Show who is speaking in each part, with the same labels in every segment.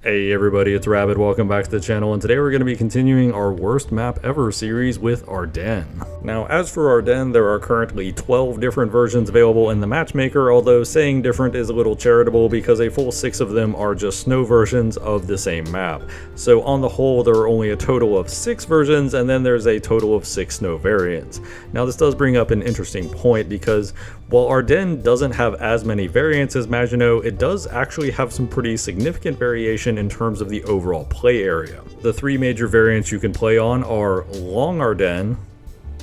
Speaker 1: Hey everybody, it's Rabbit. Welcome back to the channel, and today we're going to be continuing our worst map ever series with Ardennes. Now, as for Ardennes, there are currently 12 different versions available in the matchmaker, although saying different is a little charitable because a full 6 of them are just snow versions of the same map. So on the whole, there are only a total of 6 versions, and then there's a total of 6 snow variants. Now this does bring up an interesting point because while Ardennes doesn't have as many variants as Maginot, it does actually have some pretty significant variation in terms of the overall play area. The 3 major variants you can play on are Long Ardennes,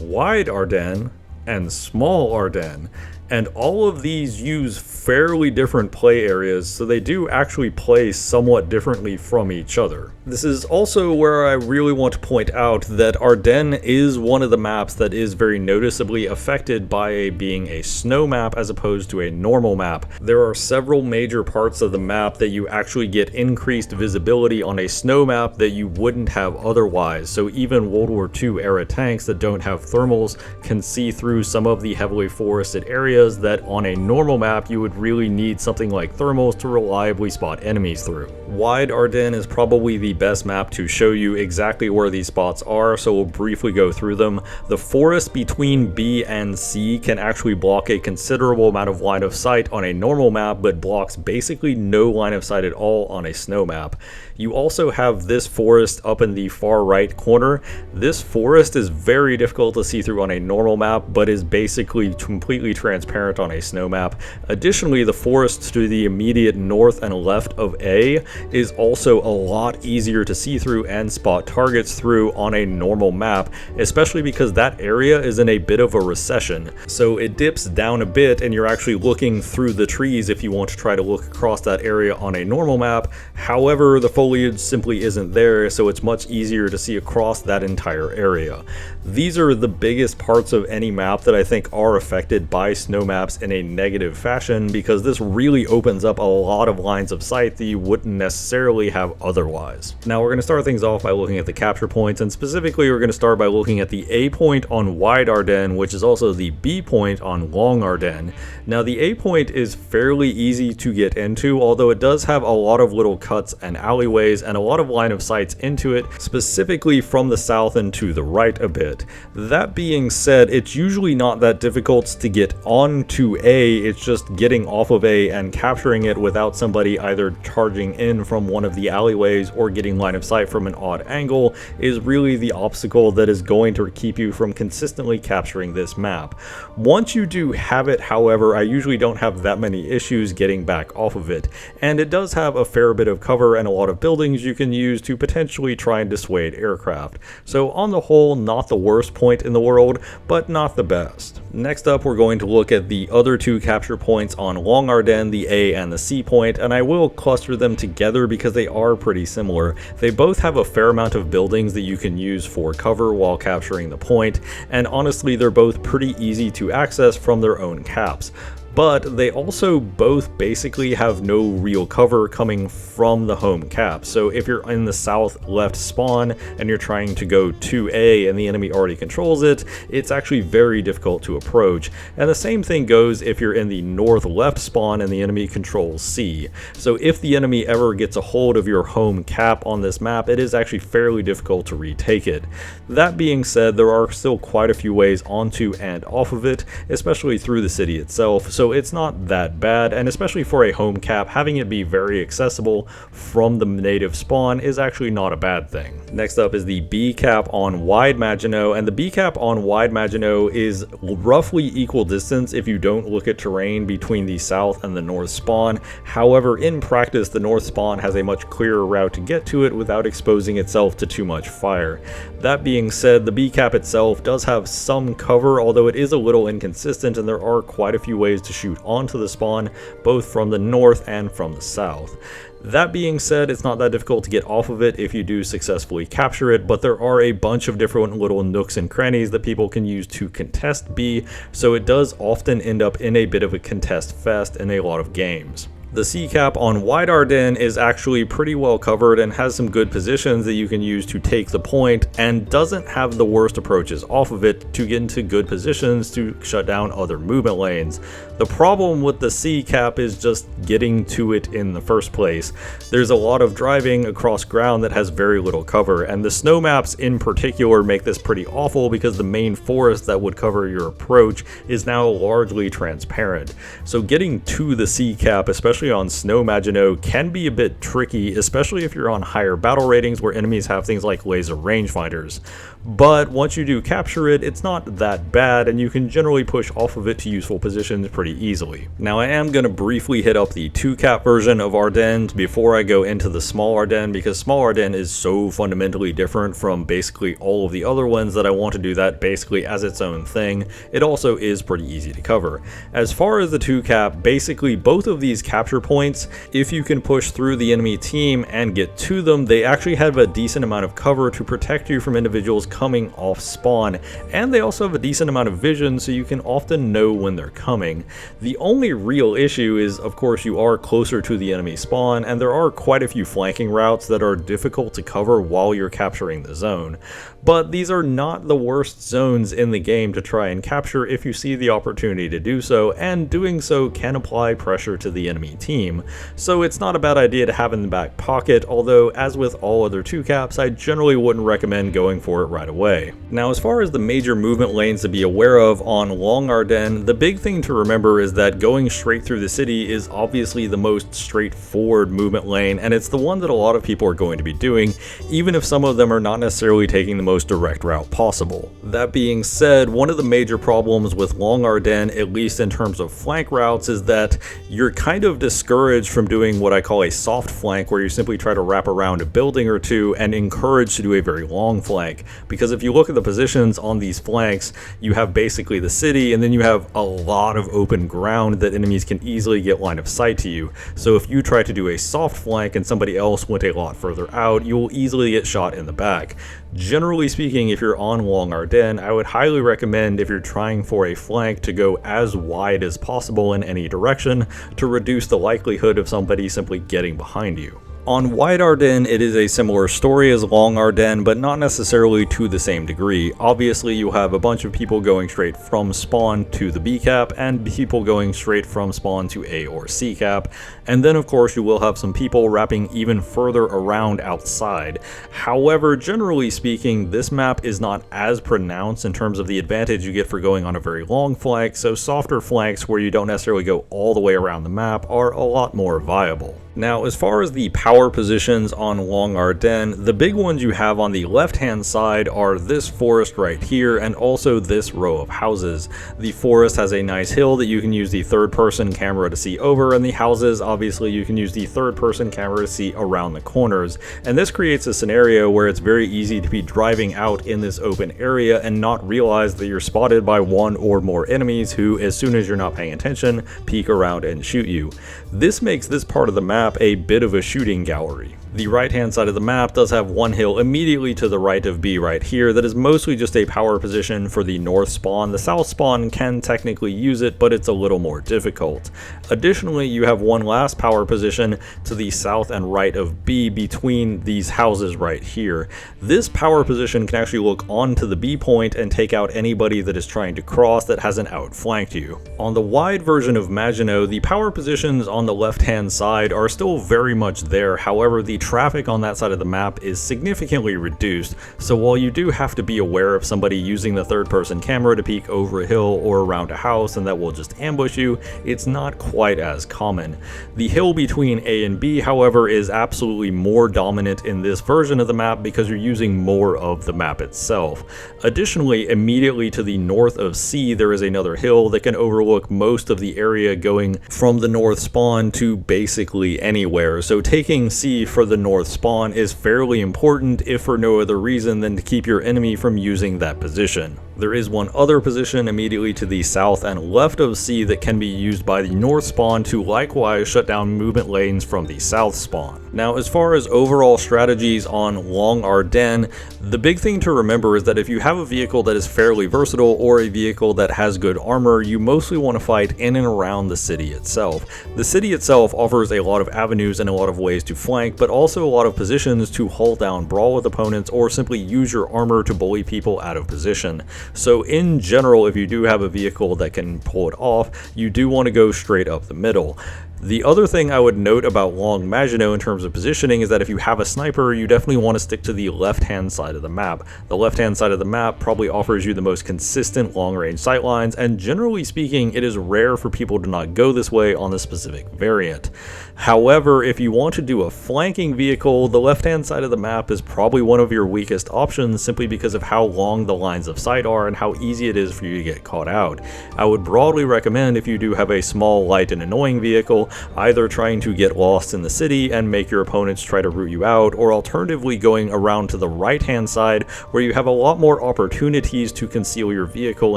Speaker 1: Wide Ardennes, and Small Ardennes. And all of these use fairly different play areas, so they do actually play somewhat differently from each other. This is also where I really want to point out that Ardennes is one of the maps that is very noticeably affected by being a snow map as opposed to a normal map. There are several major parts of the map that you actually get increased visibility on a snow map that you wouldn't have otherwise. So even World War II era tanks that don't have thermals can see through some of the heavily forested areas that on a normal map you would really need something like thermals to reliably spot enemies through. Wide Ardennes is probably the best map to show you exactly where these spots are, so we'll briefly go through them. The forest between B and C can actually block a considerable amount of line of sight on a normal map, but blocks basically no line of sight at all on a snow map. You also have this forest up in the far right corner. This forest is very difficult to see through on a normal map, but is basically completely transparent on a snow map. Additionally, the forest to the immediate north and left of A is also a lot easier to see through and spot targets through on a normal map, especially because that area is in a bit of a recession. So it dips down a bit and you're actually looking through the trees if you want to try to look across that area on a normal map. However, the foliage simply isn't there, so it's much easier to see across that entire area. These are the biggest parts of any map that I think are affected by snow maps in a negative fashion, because this really opens up a lot of lines of sight that you wouldn't necessarily have otherwise. Now we're going to start things off by looking at the capture points, and specifically we're going to start by looking at the A point on Wide Ardennes, which is also the B point on Long Ardennes. Now the A point is fairly easy to get into, although it does have a lot of little cuts and alleyways and a lot of line of sights into it, specifically from the south and to the right a bit. That being said, it's usually not that difficult to get onto A, it's just getting off of A and capturing it without somebody either charging in from one of the alleyways or getting line of sight from an odd angle is really the obstacle that is going to keep you from consistently capturing this map. Once you do have it, however, I usually don't have that many issues getting back off of it, and it does have a fair bit of cover and a lot of buildings you can use to potentially try and dissuade aircraft. So on the whole, not the worst point in the world, but not the best. Next up, we're going to look at the other 2 capture points on Long Ardennes, the A and the C point, and I will cluster them together because they are pretty similar. They both have a fair amount of buildings that you can use for cover while capturing the point, and honestly they're both pretty easy to access from their own caps. But they also both basically have no real cover coming from the home cap. So if you're in the south left spawn and you're trying to go to A and the enemy already controls it, it's actually very difficult to approach. And the same thing goes if you're in the north left spawn and the enemy controls C. So if the enemy ever gets a hold of your home cap on this map, it is actually fairly difficult to retake it. That being said, there are still quite a few ways onto and off of it, especially through the city itself. So it's not that bad, and especially for a home cap, having it be very accessible from the native spawn is actually not a bad thing. Next up is the B cap on Wide Maginot, and the B cap on Wide Maginot is roughly equal distance if you don't look at terrain between the south and the north spawn. However, in practice, the north spawn has a much clearer route to get to it without exposing itself to too much fire. That being said, the B cap itself does have some cover, although it is a little inconsistent, and there are quite a few ways to shoot onto the spawn, both from the north and from the south. That being said, it's not that difficult to get off of it if you do successfully capture it, but there are a bunch of different little nooks and crannies that people can use to contest B, so it does often end up in a bit of a contest fest in a lot of games. The sea cap on Wide Arden is actually pretty well covered and has some good positions that you can use to take the point, and doesn't have the worst approaches off of it to get into good positions to shut down other movement lanes. The problem with the sea cap is just getting to it in the first place. There's a lot of driving across ground that has very little cover, and the snow maps in particular make this pretty awful because the main forest that would cover your approach is now largely transparent. So getting to the sea cap, especially on snow Maginot, can be a bit tricky, especially if you're on higher battle ratings where enemies have things like laser rangefinders. But once you do capture it, it's not that bad, and you can generally push off of it to useful positions pretty easily. Now I am going to briefly hit up the 2-cap version of Ardennes before I go into the small Ardennes, because small Ardennes is so fundamentally different from basically all of the other ones that I want to do that basically as its own thing. It also is pretty easy to cover. As far as the 2-cap, basically both of these capture points, if you can push through the enemy team and get to them, they actually have a decent amount of cover to protect you from individuals coming off spawn, and they also have a decent amount of vision, so you can often know when they're coming. The only real issue is, of course, you are closer to the enemy spawn, and there are quite a few flanking routes that are difficult to cover while you're capturing the zone. But these are not the worst zones in the game to try and capture if you see the opportunity to do so, and doing so can apply pressure to the enemy team. So it's not a bad idea to have in the back pocket, although as with all other 2-caps, I generally wouldn't recommend going for it right away. Now as far as the major movement lanes to be aware of on Long Ardennes, the big thing to remember is that going straight through the city is obviously the most straightforward movement lane, and it's the one that a lot of people are going to be doing, even if some of them are not necessarily taking the most direct route possible. That being said, one of the major problems with Long Ardennes, at least in terms of flank routes, is that you're kind of discouraged from doing what I call a soft flank, where you simply try to wrap around a building or two, and encouraged to do a very long flank. Because if you look at the positions on these flanks, you have basically the city, and then you have a lot of open ground that enemies can easily get line of sight to you. So if you try to do a soft flank and somebody else went a lot further out, you will easily get shot in the back. Generally speaking, if you're on Long Ardennes, I would highly recommend, if you're trying for a flank, to go as wide as possible in any direction to reduce the likelihood of somebody simply getting behind you. On Wide Ardennes, it is a similar story as Long Ardennes, but not necessarily to the same degree. Obviously, you'll have a bunch of people going straight from spawn to the B cap, and people going straight from spawn to A or C cap, and then of course you will have some people wrapping even further around outside. However, generally speaking, this map is not as pronounced in terms of the advantage you get for going on a very long flank, so softer flanks where you don't necessarily go all the way around the map are a lot more viable. Now, as far as the power positions on Long Ardennes, the big ones you have on the left-hand side are this forest right here, and also this row of houses. The forest has a nice hill that you can use the third-person camera to see over, and the houses, obviously, you can use the third-person camera to see around the corners. And this creates a scenario where it's very easy to be driving out in this open area and not realize that you're spotted by one or more enemies who, as soon as you're not paying attention, peek around and shoot you. This makes this part of the map a bit of a shooting gallery. The right hand side of the map does have one hill immediately to the right of B right here that is mostly just a power position for the north spawn. The south spawn can technically use it, but it's a little more difficult. Additionally, you have one last power position to the south and right of B between these houses right here. This power position can actually look onto the B point and take out anybody that is trying to cross that hasn't outflanked you. On the wide version of Maginot, the power positions on the left hand side are still very much there. However, the traffic on that side of the map is significantly reduced, so while you do have to be aware of somebody using the third-person camera to peek over a hill or around a house and that will just ambush you, it's not quite as common. The hill between A and B, however, is absolutely more dominant in this version of the map because you're using more of the map itself. Additionally, immediately to the north of C, there is another hill that can overlook most of the area going from the north spawn to basically anywhere, so taking C for the north spawn is fairly important, if for no other reason than to keep your enemy from using that position. There is one other position immediately to the south and left of C that can be used by the north spawn to likewise shut down movement lanes from the south spawn. Now, as far as overall strategies on Long Ardennes, the big thing to remember is that if you have a vehicle that is fairly versatile or a vehicle that has good armor, you mostly want to fight in and around the city itself. The city itself offers a lot of avenues and a lot of ways to flank, but also a lot of positions to hull down, brawl with opponents, or simply use your armor to bully people out of position. So in general, if you do have a vehicle that can pull it off, you do want to go straight up the middle. The other thing I would note about Long Maginot in terms of positioning is that if you have a sniper, you definitely want to stick to the left-hand side of the map. The left-hand side of the map probably offers you the most consistent long-range sightlines, and generally speaking, it is rare for people to not go this way on the specific variant. However, if you want to do a flanking vehicle, the left-hand side of the map is probably one of your weakest options simply because of how long the lines of sight are and how easy it is for you to get caught out. I would broadly recommend, if you do have a small, light, and annoying vehicle, either trying to get lost in the city and make your opponents try to root you out, or alternatively going around to the right-hand side where you have a lot more opportunities to conceal your vehicle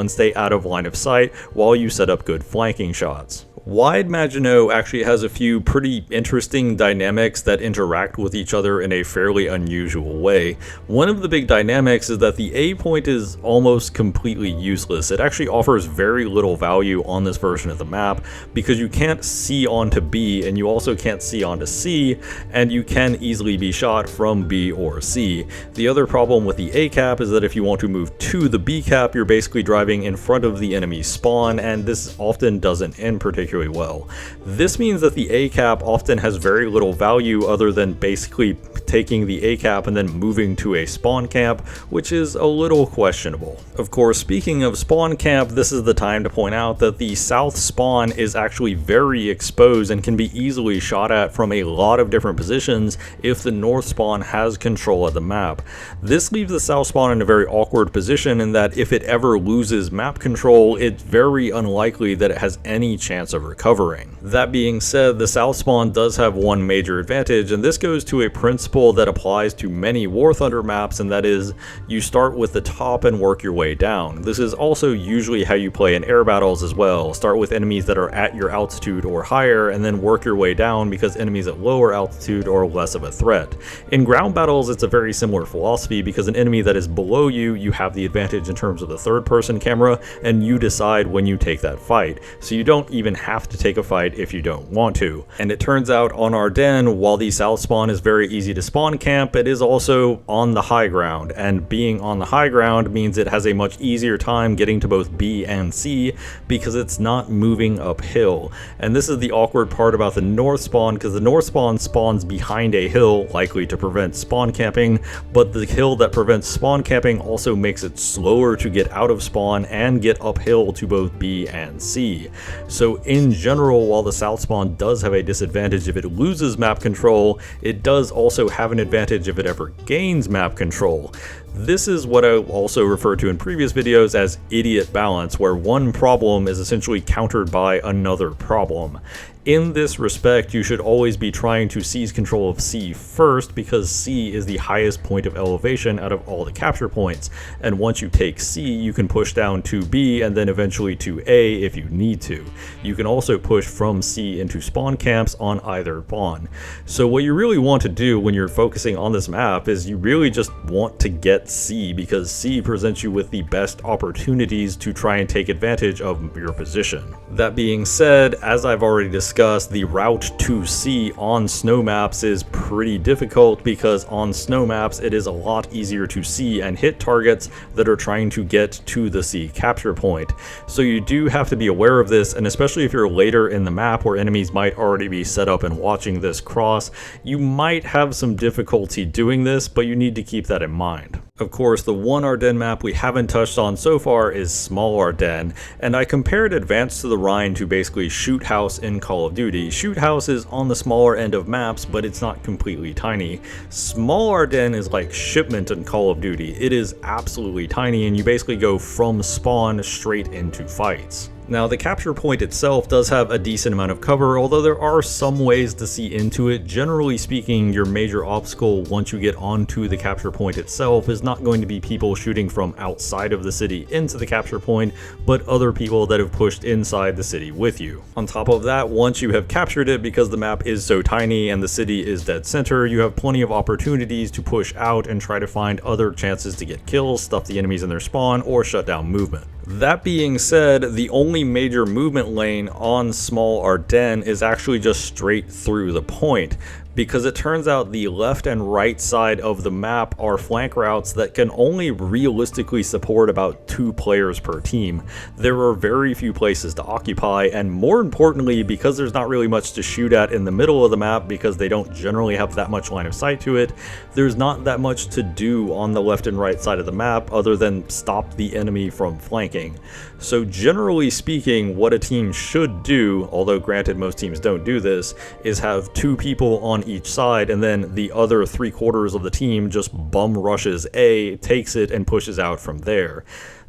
Speaker 1: and stay out of line of sight while you set up good flanking shots. Wide Maginot actually has a few pretty interesting dynamics that interact with each other in a fairly unusual way. One of the big dynamics is that the A point is almost completely useless. It actually offers very little value on this version of the map because you can't see onto B and you also can't see onto C, and you can easily be shot from B or C. The other problem with the A cap is that if you want to move to the B cap, you're basically driving in front of the enemy spawn, and this often doesn't end particularly well. This means that the A cap often has very little value other than basically taking the A cap and then moving to a spawn camp, which is a little questionable. Of course, speaking of spawn camp, this is the time to point out that the south spawn is actually very exposed and can be easily shot at from a lot of different positions if the north spawn has control of the map. This leaves the south spawn in a very awkward position in that if it ever loses map control, it's very unlikely that it has any chance of recovering. That being said, the south spawn does have one major advantage, and this goes to a principle that applies to many War Thunder maps, and that is you start with the top and work your way down. This is also usually how you play in air battles as well. Start with enemies that are at your altitude or higher, and then work your way down because enemies at lower altitude are less of a threat. In ground battles, it's a very similar philosophy because an enemy that is below you, you have the advantage in terms of the third-person camera, and you decide when you take that fight. So you don't even have to take a fight if you don't want to. And it turns out on Ardennes, while the south spawn is very easy to spawn camp, it is also on the high ground, and being on the high ground means it has a much easier time getting to both B and C because it's not moving uphill. And this is the awkward part about the north spawn, because the north spawn spawns behind a hill, likely to prevent spawn camping, but the hill that prevents spawn camping also makes it slower to get out of spawn and get uphill to both B and C. So in general, while the south spawn does have a disadvantage if it loses map control, it does also have an advantage if it ever gains map control. This is what I also referred to in previous videos as idiot balance, where one problem is essentially countered by another problem. In this respect, you should always be trying to seize control of C first because C is the highest point of elevation out of all the capture points, and once you take C, you can push down to B and then eventually to A if you need to. You can also push from C into spawn camps on either spawn. So what you really want to do when you're focusing on this map is you really just want to get C, because C presents you with the best opportunities to try and take advantage of your position. That being said, as I've already discussed, the route to C on snow maps is pretty difficult because on snow maps it is a lot easier to see and hit targets that are trying to get to the C capture point. So you do have to be aware of this, and especially if you're later in the map where enemies might already be set up and watching this cross, you might have some difficulty doing this, but you need to keep that in mind. Of course, the one Ardennes map we haven't touched on so far is Small Ardennes, and I compared Advance to the Rhine to basically Shoot House in Call of Duty. Shoot House is on the smaller end of maps, but it's not completely tiny. Small Ardennes is like Shipment in Call of Duty. It is absolutely tiny, and you basically go from spawn straight into fights. Now, the capture point itself does have a decent amount of cover, although there are some ways to see into it. Generally speaking, your major obstacle once you get onto the capture point itself is not going to be people shooting from outside of the city into the capture point, but other people that have pushed inside the city with you. On top of that, once you have captured it, because the map is so tiny and the city is dead center, you have plenty of opportunities to push out and try to find other chances to get kills, stuff the enemies in their spawn, or shut down movement. That being said, the only major movement lane on small Ardennes is actually just straight through the point, because it turns out the left and right side of the map are flank routes that can only realistically support about 2 players per team. There are very few places to occupy, and more importantly, because there's not really much to shoot at in the middle of the map because they don't generally have that much line of sight to it, there's not that much to do on the left and right side of the map other than stop the enemy from flanking. So generally speaking, what a team should do, although granted most teams don't do this, is have 2 people on each side, and then the other 3/4 of the team just bum rushes A, takes it, and pushes out from there.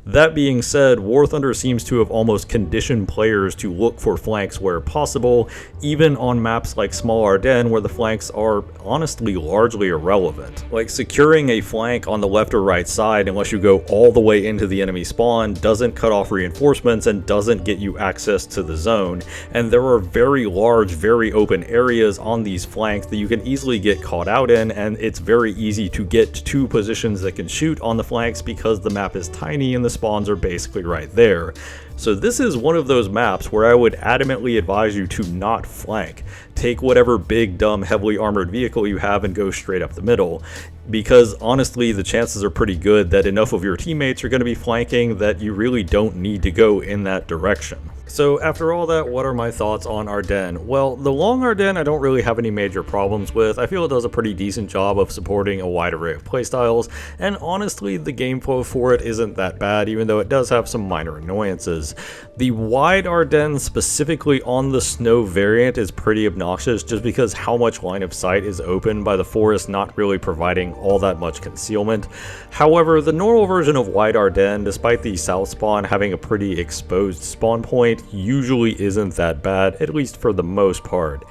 Speaker 1: That being said, War Thunder seems to have almost conditioned players to look for flanks where possible, even on maps like Small Ardennes where the flanks are honestly largely irrelevant. Like, securing a flank on the left or right side unless you go all the way into the enemy spawn doesn't cut off reinforcements and doesn't get you access to the zone, and there are very large, very open areas on these flanks that you can easily get caught out in, and it's very easy to get 2 positions that can shoot on the flanks because the map is tiny and the spawns are basically right there. So this is one of those maps where I would adamantly advise you to not flank. Take whatever big, dumb, heavily armored vehicle you have and go straight up the middle, because honestly the chances are pretty good that enough of your teammates are going to be flanking that you really don't need to go in that direction. So after all that, what are my thoughts on Ardennes? Well, the long Ardennes I don't really have any major problems with. I feel it does a pretty decent job of supporting a wide array of playstyles, and honestly the game flow for it isn't that bad, even though it does have some minor annoyances. The wide Ardennes, specifically on the snow variant, is pretty obnoxious just because how much line of sight is open by the forest not really providing all that much concealment. However, the normal version of wide Ardennes, despite the south spawn having a pretty exposed spawn point, usually isn't that bad, at least for the most part.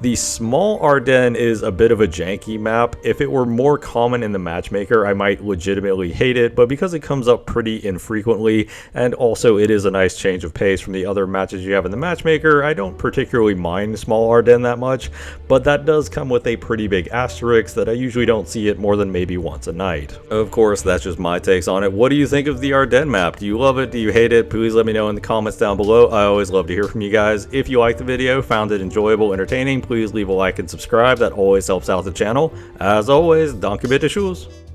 Speaker 1: The small Ardennes is a bit of a janky map. If it were more common in the matchmaker, I might legitimately hate it, but because it comes up pretty infrequently, and also it is a nice change of pace from the other matches you have in the matchmaker, I don't particularly mind small Ardennes that much, but that does come with a pretty big asterisk that I usually don't see it more than maybe once a night. Of course, that's just my takes on it. What do you think of the Ardennes map? Do you love it? Do you hate it? Please let me know in the comments down below. I always love to hear from you guys. If you liked the video, found it enjoyable, entertaining, please leave a like and subscribe. That always helps out the channel. As always, danke bitte, tschüss.